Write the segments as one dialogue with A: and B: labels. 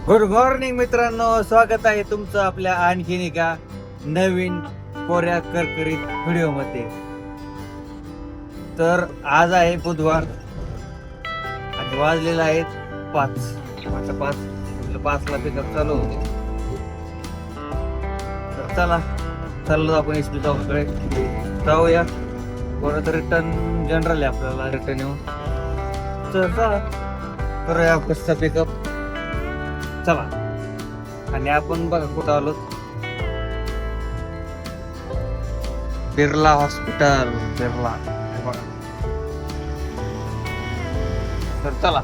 A: Good morning मित्रांनो, स्वागत आहे तुमचं आपल्या आणखीन एका नवीन कोऱ्या करकरीत व्हिडिओ मध्ये. तर आज आहे बुधवार आणि वाजलेला आहे 5:05ला पिकअप चालू होते. तर चला चाललो आपण एसपी चौकाकडे जाऊया. परत रिटर्न जनरल आहे आपल्याला रिटर्न येऊन. तर चला करूया बसचा पिकअप. चला. आणि आपण बघा कुठं आलो, बिर्ला हॉस्पिटल. बिर्ला बघा. तर चला.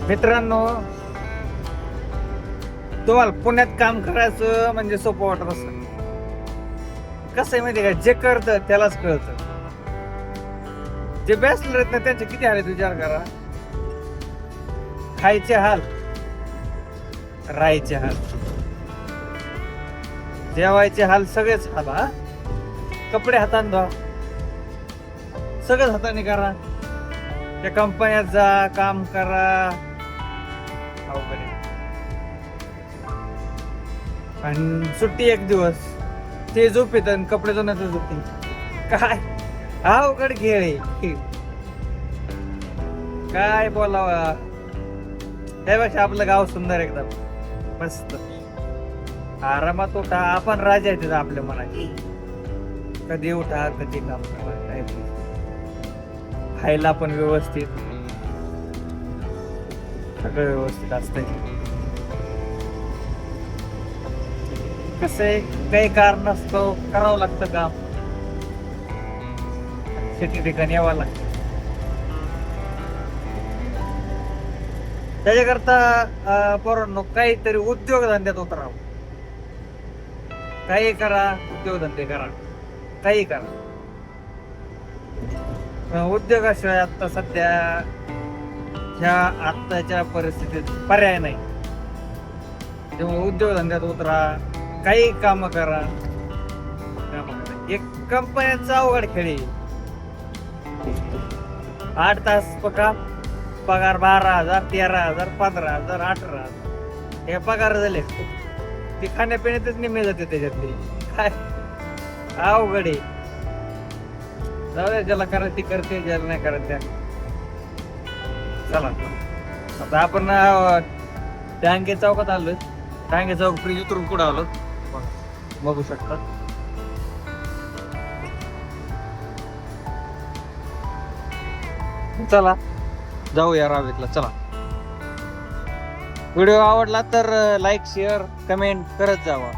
A: मित्रांनो, तुम्हाला पुण्यात काम करायचं म्हणजे सोपं वाटत असतं. कसं आहे माहिती का, जे करतं त्यालाच कळतं. जे बॅचलर आहेत ना त्यांचे किती हाल आहेत विचार करा. खायचे हाल, राहायचे हाल, जेवायचे हाल, सगळेच हाल. हा, कपडे हाताने धुवा, सगळंच हाताने करा. त्या कंपन्यात जा, काम करा. आणि सुट्टी एक दिवस, ते झोपेत आणि कपडे धुण्याचं झोपते. काय अवघड खेळ आहे. काय बोलावा. त्यापेक्षा आपलं गाव सुंदर एकदम मस्त. आरामात उठा, आपण राजा आहे तिथं आपल्या मनाची. कधी उठा कधी काम करा, काय खायला पण व्यवस्थित, सगळं व्यवस्थित असतंय. कसं आहे, काही कारण असतं करावं लागतं काम. शेती ठिकाणी यावं लागतं. त्याच्याकरता पोरांनो काहीतरी उद्योगधंद्यात उतरावं. काही करा, उद्योगधंदे करा, काही करा. उद्योगाशिवाय आता सध्या ह्या आत्ताच्या परिस्थितीत पर्याय नाही. त्यामुळे उद्योगधंद्यात उतरा, काही काम करा. एक कंपन्यांचा अवघड खेळी. 8 तास पगार 12,000, 13,000, 15,000, 18,000 हे पगार झाले. ते खाण्यापिण्यातच निम्मे जाते त्याच्यातले. काय अवघड आहे. जाऊ द्या, ज्याला करायचं ती करते, ज्याला नाही करत त्या. चला आता आपण डांगे चौकात आलोय. डांगे चौक फ्रीज उतरून कुठं आलो बघू शकता. चला जाऊया रावेतला. चला. व्हिडिओ आवडला तर लाईक शेअर कमेंट करत जावा.